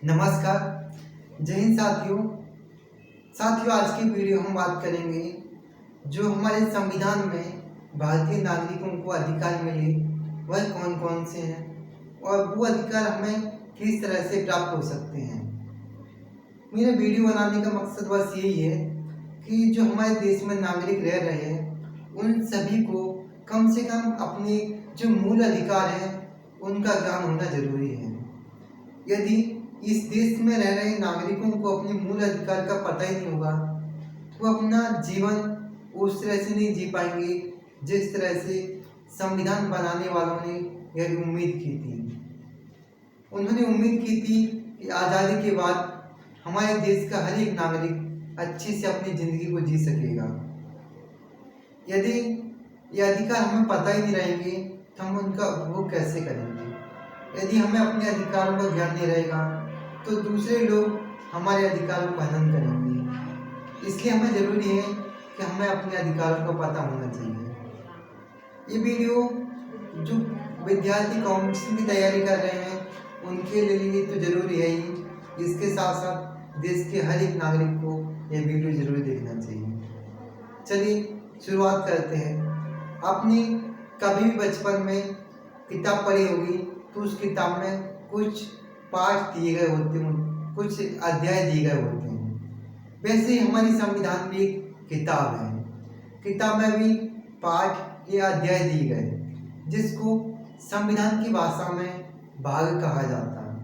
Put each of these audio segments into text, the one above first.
नमस्कार। जय हिंद साथियों आज की वीडियो हम बात करेंगे जो हमारे संविधान में भारतीय नागरिकों को अधिकार मिले वह कौन कौन से हैं और वो अधिकार हमें किस तरह से प्राप्त हो सकते हैं। मेरा वीडियो बनाने का मकसद बस यही है कि जो हमारे देश में नागरिक रह रहे हैं उन सभी को कम से कम अपने जो मूल अधिकार हैं उनका ज्ञान होना जरूरी है। यदि इस देश में रह रहे नागरिकों को अपने मूल अधिकार का पता ही नहीं होगा तो अपना जीवन उस तरह से नहीं जी पाएंगे जिस तरह से संविधान बनाने वालों ने यह उम्मीद की थी। उन्होंने उम्मीद की थी कि आज़ादी के बाद हमारे देश का हर एक नागरिक अच्छे से अपनी ज़िंदगी को जी सकेगा। यदि ये अधिकार हमें पता ही नहीं रहेंगे तो हम उनका उपभोग कैसे करेंगे। यदि हमें अपने अधिकारों का ज्ञान नहीं रहेगा तो दूसरे लोग हमारे अधिकारों का हनन करेंगे। इसलिए हमें ज़रूरी है कि हमें अपने अधिकारों का पता होना चाहिए। ये वीडियो जो विद्यार्थी कॉम्पिटिशन की तैयारी कर रहे हैं उनके लिए तो ज़रूरी है ही, इसके साथ साथ देश के हर एक नागरिक को ये वीडियो ज़रूर देखना चाहिए। चलिए शुरुआत करते हैं। आपने कभी भी बचपन में किताब पढ़ी होगी तो उस किताब में कुछ पाठ दिए गए होते हैं, कुछ अध्याय दिए गए होते हैं। वैसे ही हमारी संविधान भी एक किताब है। किताब में भी पाठ या अध्याय दिए गए जिसको संविधान की भाषा में भाग कहा जाता है।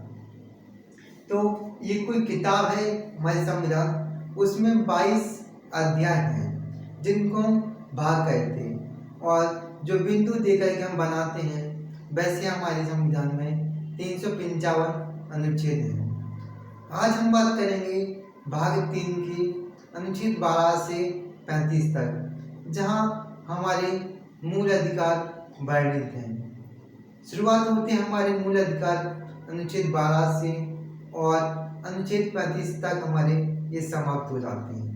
तो ये कोई किताब है हमारे संविधान, उसमें 22 अध्याय हैं जिनको हम भाग कहते हैं और जो बिंदु देकर के हम बनाते हैं वैसे हमारे संविधान में 355 अनुच्छेद हैं। आज हम बात करेंगे भाग 3 की अनुच्छेद 12 से 35 तक, जहां हमारे मूल अधिकार वर्णित हैं। शुरुआत होती है हमारे मूल अधिकार अनुच्छेद 12 से और अनुच्छेद 35 तक हमारे ये समाप्त हो जाते हैं।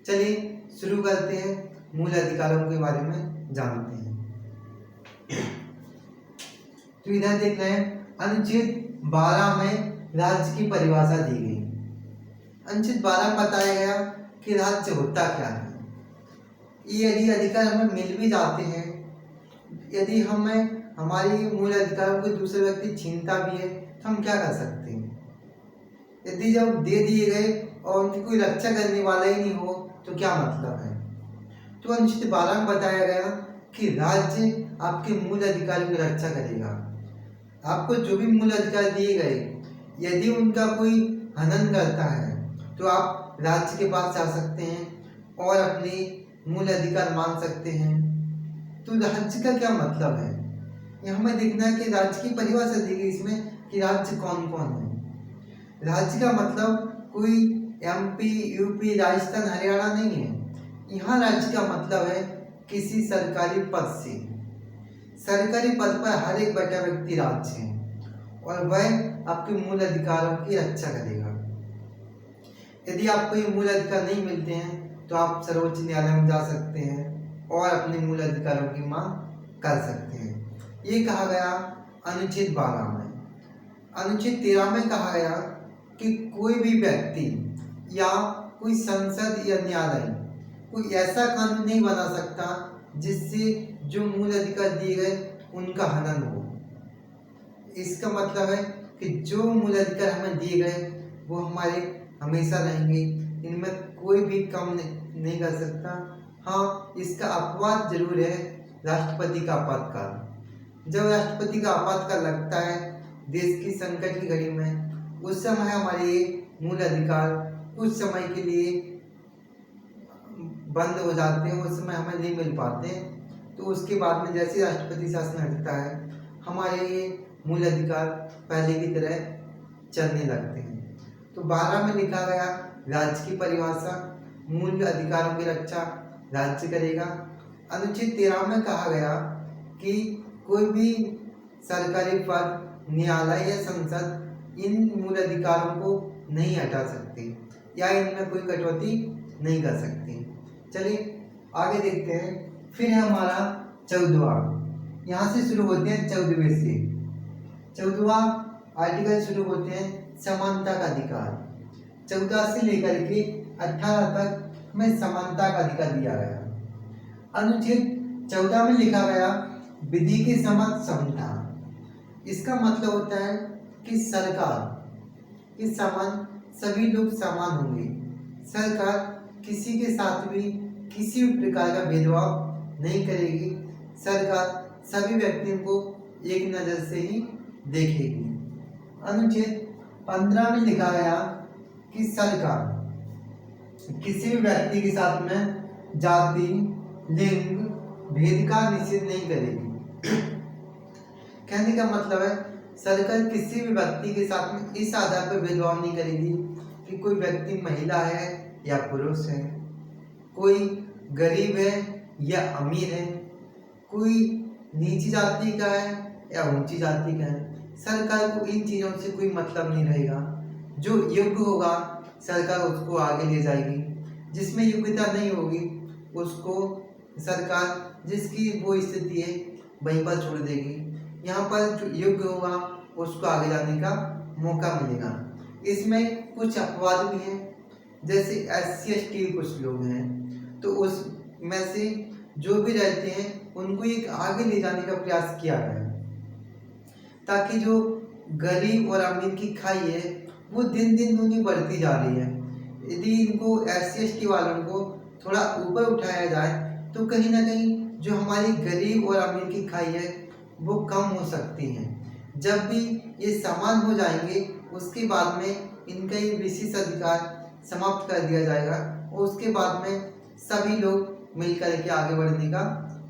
चलिए शुरू करते हैं, मूल अधिकारों के बारे में जानते हैं। तो इधर देख रहे हैं अनुच्छेद 12 में राज्य की परिभाषा दी गई। अनुच्छेद 12 में बताया गया कि राज्य होता क्या है। ये यदि अधिकार हमें मिल भी जाते हैं, यदि हमें हमारी मूल अधिकारों को दूसरे व्यक्ति छीनता भी है तो हम क्या कर सकते हैं। यदि जब दे दिए गए और उनकी कोई रक्षा करने वाला ही नहीं हो तो क्या मतलब है। तो अनुच्छेद 12 में बताया गया कि राज्य आपके मूल अधिकारों की रक्षा करेगा। आपको जो भी मूल अधिकार दिए गए यदि उनका कोई हनन करता है तो आप राज्य के पास जा सकते हैं और अपने मूल अधिकार मांग सकते हैं। तो राज्य का क्या मतलब है, ये हमें देखना है कि राज्य की परिभाषा दी गई इसमें कि राज्य कौन कौन है। राज्य का मतलब कोई MP, UP, राजस्थान, हरियाणा नहीं है। यहाँ राज्य का मतलब है किसी सरकारी पद से। सरकारी पद पर हर एक बैठा व्यक्ति राज्य है और वह आपके मूल अधिकारों की रक्षा करेगा। यदि आपको ये मूल अधिकार नहीं मिलते हैं तो आप सर्वोच्च न्यायालय में जा सकते हैं और अपने मूल अधिकारों की मांग कर सकते हैं। ये कहा गया अनुच्छेद 12 में। अनुच्छेद 13 में कहा गया कि कोई भी व्यक्ति या कोई संसद या न्यायालय कोई ऐसा कानून नहीं बना सकता जिससे जो मूल अधिकार दिए गए उनका हनन हो। इसका मतलब है कि जो मूल अधिकार हमें दिए गए वो हमारे हमेशा रहेंगे, इनमें कोई भी कम नहीं कर सकता। हाँ, इसका अपवाद जरूर है राष्ट्रपति का आपातकाल। जब राष्ट्रपति का आपातकाल लगता है देश की संकट की घड़ी में, उस समय हमारे मूल अधिकार कुछ समय के लिए बंद हो जाते हैं, उस समय हमें नहीं मिल पाते। तो उसके बाद में जैसे राष्ट्रपति शासन हटता है हमारे ये मूल अधिकार पहले की तरह चलने लगते हैं। तो 12 में लिखा गया राज्य की परिभाषा, मूल अधिकारों की रक्षा राज्य करेगा। अनुच्छेद 13 में कहा गया कि कोई भी सरकारी पद, न्यायालय या संसद इन मूल अधिकारों को नहीं हटा सकते या इनमें कोई कटौती नहीं कर सकते। चलिए आगे देखते हैं। फिर है हमारा 14वां, यहाँ से शुरू होते हैं 14वें से। 14वां आर्टिकल शुरू होते हैं समानता का अधिकार। 14 से लेकर के 18 तक में समानता का अधिकार दिया गया। अनुच्छेद 14 में लिखा गया विधि के समान समता। इसका मतलब होता है कि सरकार के समान सभी लोग समान होंगे। सरकार किसी के साथ भी किसी भी प्रकार का भेदभाव नहीं करेगी। सरकार सभी व्यक्तियों को एक नज़र से ही देखेगी। अनुच्छेद 15 में लिखा गया कि सरकार किसी भी व्यक्ति के साथ में जाति लिंग भेद का निषेध नहीं करेगी। कहने का मतलब है सरकार किसी भी व्यक्ति के साथ में इस आधार पर भेदभाव नहीं करेगी कि कोई व्यक्ति महिला है या पुरुष है, कोई गरीब है या अमीर है, कोई नीची जाति का है या ऊंची जाति का है। सरकार को इन चीज़ों से कोई मतलब नहीं रहेगा। जो योग्य होगा सरकार उसको आगे ले जाएगी, जिसमें योग्यता नहीं होगी उसको सरकार जिसकी वो स्थिति है वहीं पर छोड़ देगी। यहाँ पर जो योग्य होगा उसको आगे जाने का मौका मिलेगा। इसमें कुछ अपवाद भी हैं, जैसे SC ST कुछ लोग हैं, तो उसमें से जो भी रहते हैं उनको एक आगे ले जाने का प्रयास किया गया है, ताकि जो गरीब और अमीर की खाई है वो दिन दिन उन्हीं बढ़ती जा रही है। यदि इनको SC ST वालों को थोड़ा ऊपर उठाया जाए तो कहीं ना कहीं जो हमारी गरीब और अमीर की खाई है वो कम हो सकती है। जब भी ये समान हो जाएंगे उसके बाद में इनका ये विशेष अधिकार समाप्त कर दिया जाएगा और उसके बाद में सभी लोग मिलकर के आगे बढ़ने का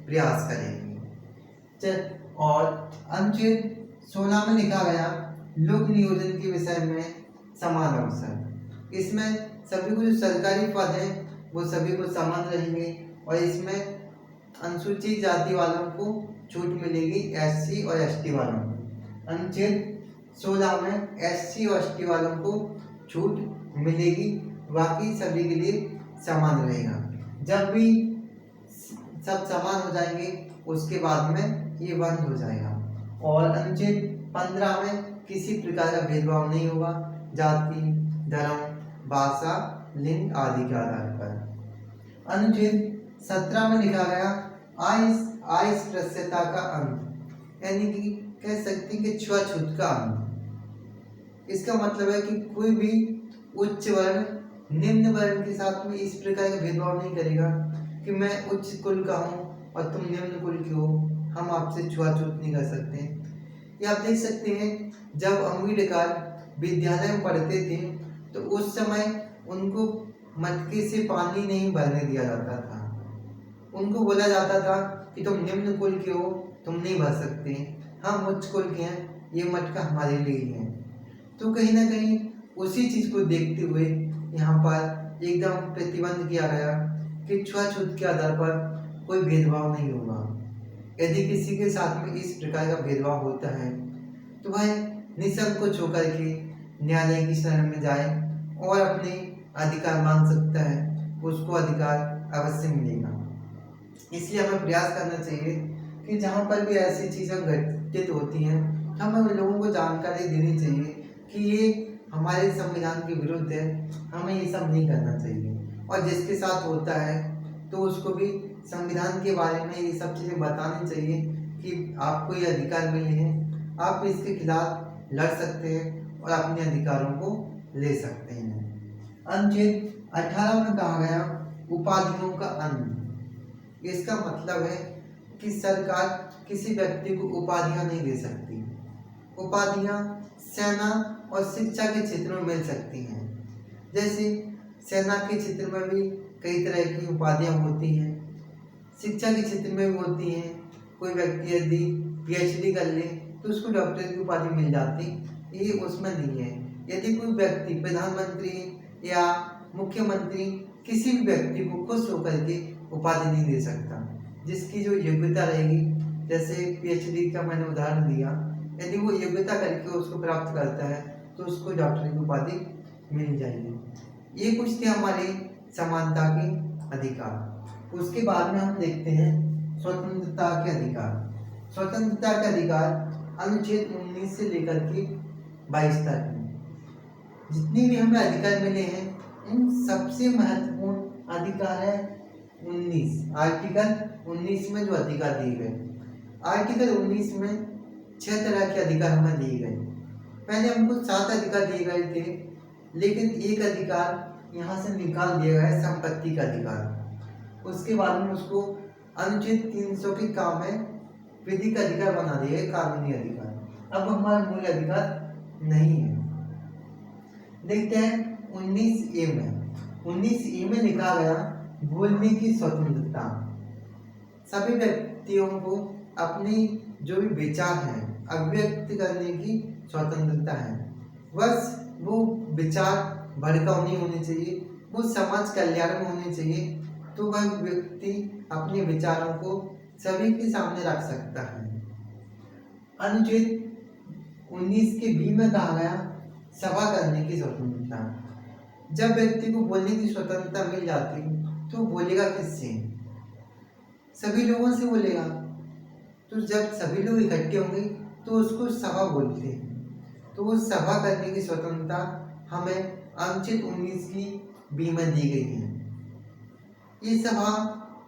प्रयास करेंगे। और अनुच्छेद 16 में लिखा गया लोक नियोजन के विषय में समान अवसर। इसमें सभी को जो सरकारी पद हैं वो सभी को समान रहेंगे और इसमें अनुसूचित जाति वालों को छूट मिलेगी, SC और ST वालों को। अनुच्छेद 16 में SC और ST वालों को छूट मिलेगी, बाकी सभी के लिए समान रहेगा। जब भी सब समान हो जाएंगे उसके बाद में ये बंद हो जाएगा। और अनुच्छेद 15 में किसी प्रकार का भेदभाव नहीं होगा जाति धर्म भाषा लिंग आदि के आधार पर। अनुच्छेद 17 में लिखा गया अस्पृश्यता का अंत, यानी कि कह सकते हैं कि छुआछूत का अंत। इसका मतलब है कि कोई भी उच्च वर्ण निम्न वर्ण के साथ में इस प्रकार का भेदभाव नहीं करेगा कि मैं उच्च कुल का हूँ और तुम निम्न कुल के हो, हम आपसे छुआछूत नहीं कर सकते। ये आप देख सकते हैं जब अम्बेडकर विद्यालय में पढ़ते थे तो उस समय उनको मटके से पानी नहीं भरने दिया जाता था। उनको बोला जाता था कि तुम निम्न कुल के हो, तुम नहीं भर सकते, हम उच्च कुल के हैं, ये मटका हमारे लिए ही है। तो कहीं ना कहीं उसी चीज़ को देखते हुए यहाँ पर एकदम प्रतिबंध किया गया कि छुआछूत के आधार पर कोई भेदभाव नहीं होगा। यदि किसी के साथ में इस प्रकार का भेदभाव होता है तो वह निसंकोच होकर के न्यायालय की शरण में जाए और अपने अधिकार मांग सकता है, उसको अधिकार अवश्य मिलेगा। इसलिए हमें प्रयास करना चाहिए कि जहाँ पर भी ऐसी चीज़ें घटित होती हैं हमें लोगों को जानकारी देनी चाहिए कि ये हमारे संविधान के विरुद्ध है, हमें ये सब नहीं करना चाहिए। और जिसके साथ होता है तो उसको भी संविधान के बारे में ये सब चीज़ें बतानी चाहिए कि आपको ये अधिकार मिले हैं, आप इसके खिलाफ लड़ सकते हैं और अपने अधिकारों को ले सकते हैं। अनुच्छेद 18 में कहा गया उपाधियों का अंत। इसका मतलब है कि सरकार किसी व्यक्ति को उपाधियां नहीं दे सकती। उपाधियां सेना और शिक्षा के क्षेत्र में मिल सकती हैं। जैसे सेना के क्षेत्र में भी कई तरह की उपाधियां होती हैं, शिक्षा के क्षेत्र में भी होती हैं। कोई व्यक्ति यदि PhD कर ले तो उसको डॉक्टर की उपाधि मिल जाती, ये उसमें नहीं है। यदि कोई व्यक्ति प्रधानमंत्री या मुख्यमंत्री किसी भी व्यक्ति को खुश होकर के उपाधि नहीं दे सकता, जिसकी जो योग्यता रहेगी, जैसे PhD का मैंने उदाहरण दिया, यदि वो योग्यता करके उसको प्राप्त करता है तो उसको डॉक्टर की उपाधि मिल जाएगी। ये कुछ थे हमारे समानता के अधिकार। उसके बाद में हम देखते हैं स्वतंत्रता के अधिकार। स्वतंत्रता के अधिकार अनुच्छेद 19 से लेकर के 22 तक में जितनी भी हमें अधिकार मिले हैं, इन सबसे महत्वपूर्ण अधिकार है 19, आर्टिकल 19 में जो अधिकार दिए गए। आर्टिकल 19 में 6 तरह के अधिकार हमें दिए गए। पहले हमको 7 अधिकार दिए गए थे, लेकिन एक अधिकार यहाँ से निकाल दिया गया है, संपत्ति का अधिकार। उसके बाद में उसको अनुच्छेद 300 के काम में विधिक अधिकार बना दिया है, कानूनी अधिकार। अब हमारा मूल अधिकार नहीं है। देखते हैं 19A में। 19A में लिखा गया बोलने की स्वतंत्रता। सभी व्यक्तियों को अपनी जो भी विचार हैं अभिव्यक्त करने की स्वतंत्रता है। बस वो विचार भड़काऊ नहीं होने चाहिए, वो समाज कल्याण में होने चाहिए, तो वह व्यक्ति अपने विचारों को सभी के सामने रख सकता है। अनुच्छेद 19 के बी में कहा गया सभा करने की स्वतंत्रता। जब व्यक्ति को बोलने की स्वतंत्रता मिल जाती तो बोलेगा किससे? सभी लोगों से बोलेगा। तो जब सभी लोग इकट्ठे होंगे तो उसको सभा बोलते हैं। तो वो सभा करने की स्वतंत्रता हमें अनुच्छेद 19 की बी में दी गई है। ये सभा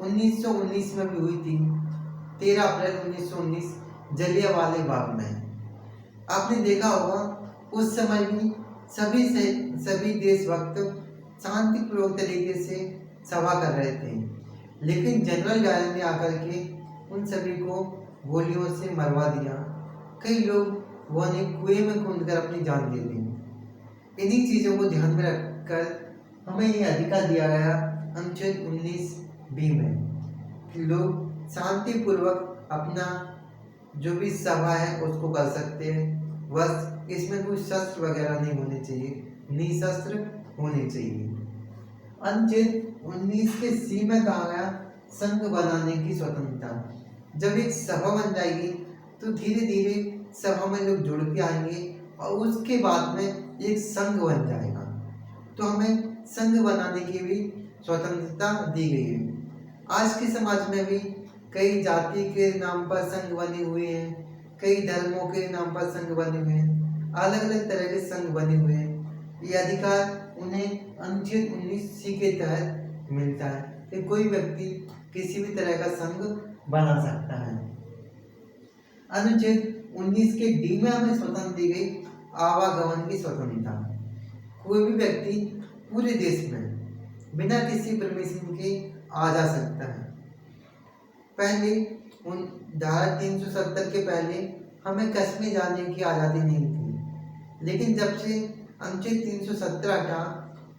1919 में भी हुई थी, 13 अप्रैल 1919 जलियांवाला बाग में। आपने देखा होगा उस समय भी सभी देशभक्त शांतिपूर्वक तरीके से सभा कर रहे थे, लेकिन जनरल डायर ने आकर के उन सभी को गोलियों से मरवा दिया। कई लोग वो कुएं में कूदकर अपनी जान दे दी। इन्हीं चीज़ों को ध्यान में रखकर हमें ये अधिकार दिया गया अनुच्छेद 19B में कि लोग शांतिपूर्वक अपना जो भी सभा है उसको कर सकते हैं। बस इसमें कोई शस्त्र वगैरह नहीं होने चाहिए, निशस्त्र होने चाहिए। अनुच्छेद 19 के सी में कहा गया संघ बनाने की स्वतंत्रता। जब एक सभा बन जाएगी तो धीरे धीरे सभा में लोग जुड़ते आएंगे और उसके बाद में एक संघ बन जाएगा। तो हमें संघ बनाने की भी स्वतंत्रता दी गई है। आज के समाज में भी कई जाति के नाम पर संघ बने हुए हैं, कई धर्मों के नाम पर संघ बने हुए हैं, अलग अलग तरह के संघ बने हुए हैं। ये अधिकार उन्हें अनुच्छेद 19C के तहत मिलता है कि कोई व्यक्ति किसी भी तरह का संघ बना सकता है। अनुच्छेद 19 के डी में हमें स्वतंत्रता दी गई आवागमन की स्वतंत्रता। कोई भी व्यक्ति पूरे देश में बिना किसी परमिशन के आ जा सकता है। पहले धारा 370 के पहले हमें कश्मीर जाने की आज़ादी नहीं थी, लेकिन जब से अनुच्छेद 370 हटा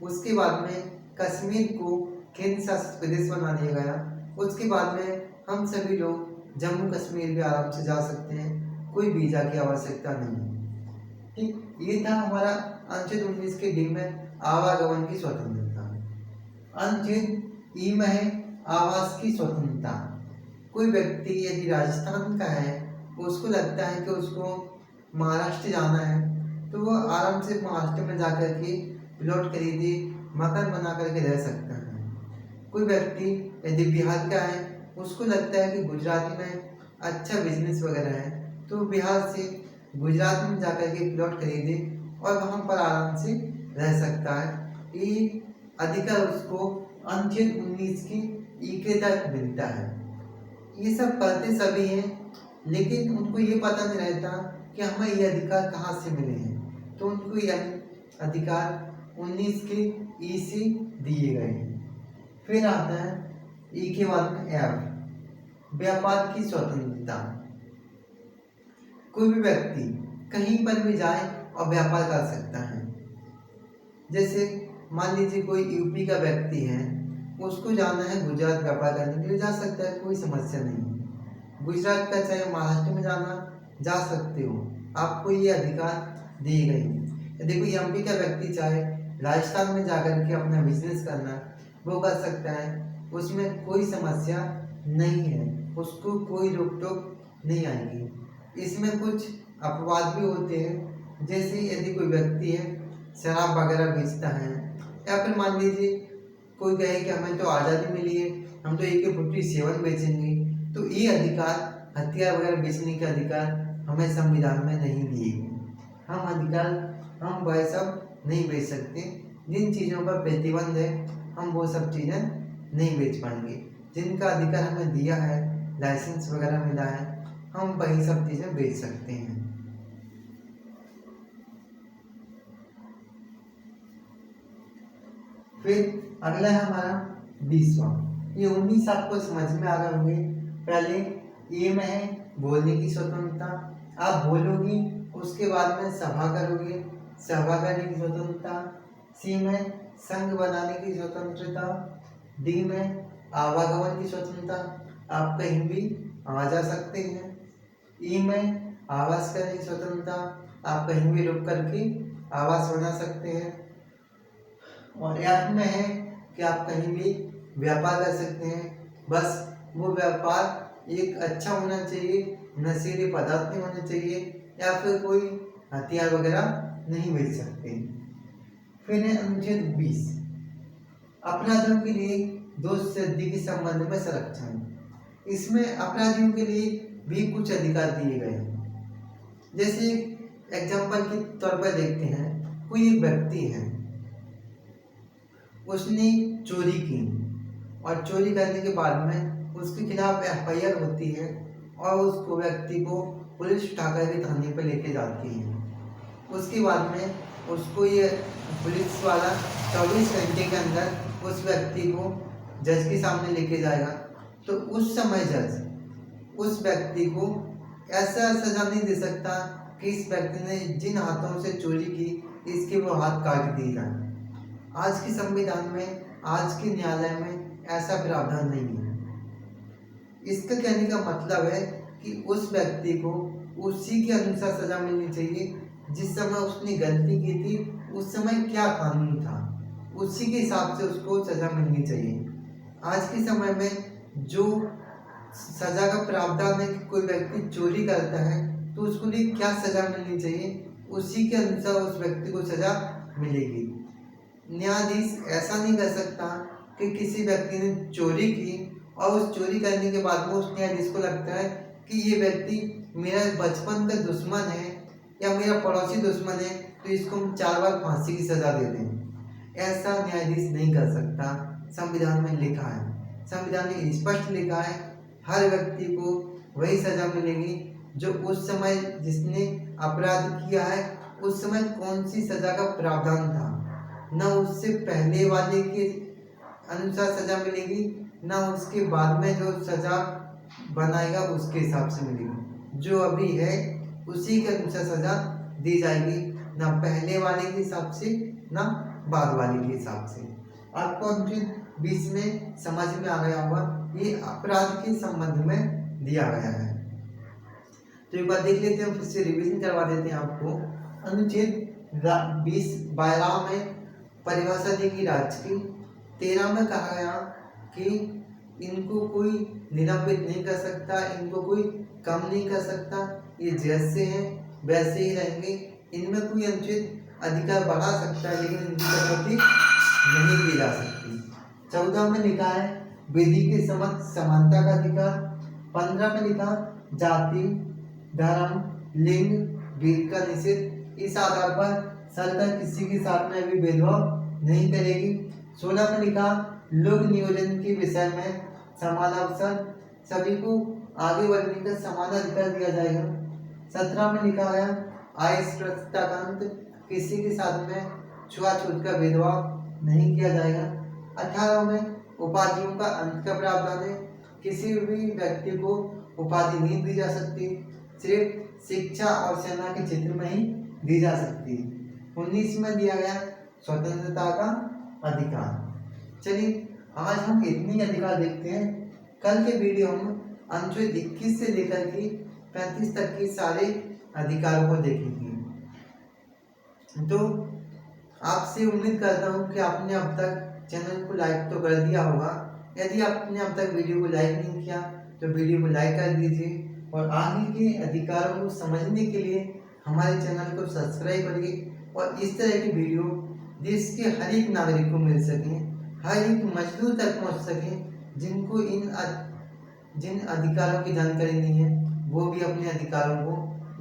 उसके बाद में कश्मीर को केंद्र शासित प्रदेश बना दिया गया। उसके बाद में हम सभी लोग जम्मू कश्मीर भी आराम से जा सकते हैं, कोई वीज़ा की आवश्यकता नहीं। ठीक, ये था हमारा अनुच्छेद 19 के डी में आवागमन की स्वतंत्रता। अनुच्छेद ई में है आवास की स्वतंत्रता। कोई व्यक्ति यदि राजस्थान का है, उसको लगता है कि उसको महाराष्ट्र जाना है, तो वो आराम से महाराष्ट्र में जाकर के प्लॉट खरीदे, मकान बना करके रह सकता है। कोई व्यक्ति यदि बिहार का है, उसको लगता है कि गुजरात में अच्छा बिजनेस वगैरह है, तो बिहार से गुजरात में जाकर के प्लॉट खरीदे और वहाँ पर आराम से रह सकता है। ये अधिकार उसको अनुच्छेद 19 की ई के तहत मिलता है। ये सब करते सभी हैं, लेकिन उनको ये पता नहीं रहता कि हमें ये अधिकार कहाँ से मिले हैं, तो उनको ये अधिकार 19 के ई से दिए गए हैं। फिर आता है ई के बाद में एफ, व्यापार की स्वतंत्रता। कोई भी व्यक्ति कहीं पर भी जाए और व्यापार कर सकता है। जैसे मान लीजिए कोई यूपी का व्यक्ति है, उसको जाना है गुजरात व्यापार करने के लिए, जा सकता है, कोई समस्या नहीं। गुजरात का चाहे महाराष्ट्र में जाना जा सकते हो, आपको ये अधिकार दिए गए हैं। यदि कोई एमपी का व्यक्ति चाहे राजस्थान में जाकर के अपना बिजनेस करना, वो कर सकता है, उसमें कोई समस्या नहीं है, उसको कोई रोक टोक नहीं आएगी। इसमें कुछ अपवाद भी होते हैं, जैसे यदि कोई व्यक्ति है शराब वगैरह बेचता है, या फिर मान लीजिए कोई कहे कि हमें तो आज़ादी मिली है, हम तो AK-47 बेचेंगे, तो ये अधिकार, हथियार वगैरह बेचने के अधिकार हमें संविधान में नहीं दिए गए। हम वह सब नहीं बेच सकते। जिन चीज़ों पर प्रतिबंध है हम वो सब चीज़ें नहीं बेच पाएंगे। जिनका अधिकार हमें दिया है, लाइसेंस वगैरह मिला है, हम वही सब चीज़ें बेच सकते हैं। फिर अगला है हमारा 20वां। ये 19 आपको समझ में आ गए होंगे। पहले ए में है बोलने की स्वतंत्रता, आप बोलोगी, उसके बाद में सभा करोगे, सभा करने की स्वतंत्रता। सी में संघ बनाने की स्वतंत्रता। डी में आवागमन की स्वतंत्रता, आप कहीं भी आ जा सकते हैं। ई में आवास करने की स्वतंत्रता, आप कहीं भी रुक करके आवास बना सकते हैं। और एफ में है कि आप कहीं भी व्यापार कर सकते हैं, बस वो व्यापार एक अच्छा होना चाहिए, नशीले पदार्थ नहीं होने चाहिए या फिर कोई हथियार वगैरह नहीं बेच सकते। फिर है अनुच्छेद 20, अपराधियों के लिए दोष सिद्धि के संबंध में संरक्षण। इसमें अपराधियों के लिए भी कुछ अधिकार दिए गए हैं। जैसे एग्जाम्पल के तौर पर देखते हैं, कोई एक व्यक्ति है, उसने चोरी की और चोरी करने के बाद में उसके खिलाफ FIR होती है और उसको व्यक्ति को पुलिस उठा करके थाने पर लेके जाती है। उसके बाद में उसको ये पुलिस वाला 24 घंटे के अंदर उस व्यक्ति को जज के सामने लेके जाएगा। तो उस समय जज उस व्यक्ति को ऐसा सजा नहीं दे सकता कि इस व्यक्ति ने जिन हाथों से चोरी की इसके वो हाथ काट दिए जाए। आज के संविधान में, आज के न्यायालय में ऐसा प्रावधान नहीं है। इसका कहने का मतलब है कि उस व्यक्ति को उसी के अनुसार सजा मिलनी चाहिए। जिस समय उसने गलती की थी उस समय क्या कानून था, उसी के हिसाब से उसको सजा मिलनी चाहिए। आज के समय में जो सजा का प्रावधान है कि कोई व्यक्ति चोरी करता है तो उसको लिए क्या सजा मिलनी चाहिए, उसी के अनुसार उस व्यक्ति को सजा मिलेगी। न्यायाधीश ऐसा नहीं कर सकता कि किसी व्यक्ति ने चोरी की और उस चोरी करने के बाद में उस न्यायाधीश को लगता है कि ये व्यक्ति मेरा बचपन का दुश्मन है या मेरा पड़ोसी दुश्मन है, तो इसको हम 4 बार फांसी की सजा दे दें। ऐसा न्यायाधीश नहीं कर सकता। संविधान में लिखा है, संविधान में स्पष्ट लिखा है, हर व्यक्ति को वही सजा मिलेगी जो उस समय जिसने अपराध किया है उस समय कौन सी सजा का प्रावधान था। न उससे पहले वाले के अनुसार सजा मिलेगी, न उसके बाद में जो सजा बनाएगा उसके हिसाब से मिलेगी। जो अभी है उसी के अनुसार सजा दी जाएगी, न पहले वाले के हिसाब से न बाद वाले के हिसाब से। आपको अनुच्छेद 20 में समझ में आ गया होगा, ये अपराध के संबंध में दिया गया है। तो एक बार देख लेते हैं, फिर से रिवीजन करवा देते हैं आपको। अनुच्छेद 20 में परिभाषा देगी राज्य की। 13 में कहा गया कि इनको कोई निलंबित नहीं कर सकता, इनको कोई कम नहीं कर सकता, ये जैसे हैं वैसे ही रहेंगे। इनमें कोई अनुचित अधिकार बढ़ा सकता है लेकिन इनकी कटौती नहीं की जा सकती। 14 में लिखा है विधि के समक्ष समानता का अधिकार। 15 में लिखा जाति, धर्म, लिंग, भेद का निषेध। इस आधार पर सरकार किसी के साथ में भी भेदभाव नहीं करेगी। 16 में लिखा लोक नियोजन के विषय में समान अवसर, सभी को आगे बढ़ने का समान अधिकार दिया जाएगा। 17 में लिखा गया अस्पृश्यता का अंत, किसी के साथ में छुआछूत का भेदभाव नहीं किया जाएगा। 18 में उपाधियों का अंत का प्रावधान है, किसी भी व्यक्ति को उपाधि नहीं दी जा सकती, सिर्फ शिक्षा और सेना के क्षेत्र में ही दी जा सकती है। 19 में दिया गया स्वतंत्रता का अधिकार। चलिए आज हम इतने ही अधिकार देखते हैं। कल के वीडियो हम अनुच्छेद 21 से लेकर के 35 तक के सारे अधिकारों को देखेंगे। तो आपसे उम्मीद करता हूँ कि आपने अब तक चैनल को लाइक तो कर दिया होगा। यदि आपने अब तक वीडियो को लाइक नहीं किया तो वीडियो को लाइक कर दीजिए और आगे के अधिकारों को समझने के लिए हमारे चैनल को सब्सक्राइब करिए और इस तरह की वीडियो देश के हर एक नागरिक को मिल सके, हर एक मजदूर तक पहुंच सके, जिनको जिन अधिकारों की जानकारी नहीं है वो भी अपने अधिकारों को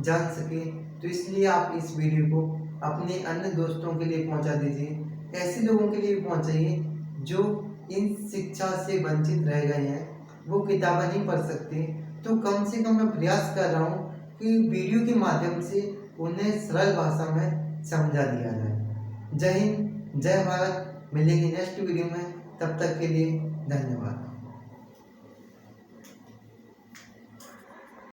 जान सके। तो इसलिए आप इस वीडियो को अपने अन्य दोस्तों के लिए पहुंचा दीजिए। ऐसे लोगों के लिए पहुंचाइए जो इन शिक्षा से वंचित रह गए हैं, वो किताबें नहीं पढ़ सकते। तो कम से कम मैं प्रयास कर रहा हूँ कि वीडियो के माध्यम से उन्हें सरल भाषा में समझा दिया जाए। जय हिंद, जय भारत। मिलेंगे नेक्स्ट वीडियो में, तब तक के लिए धन्यवाद।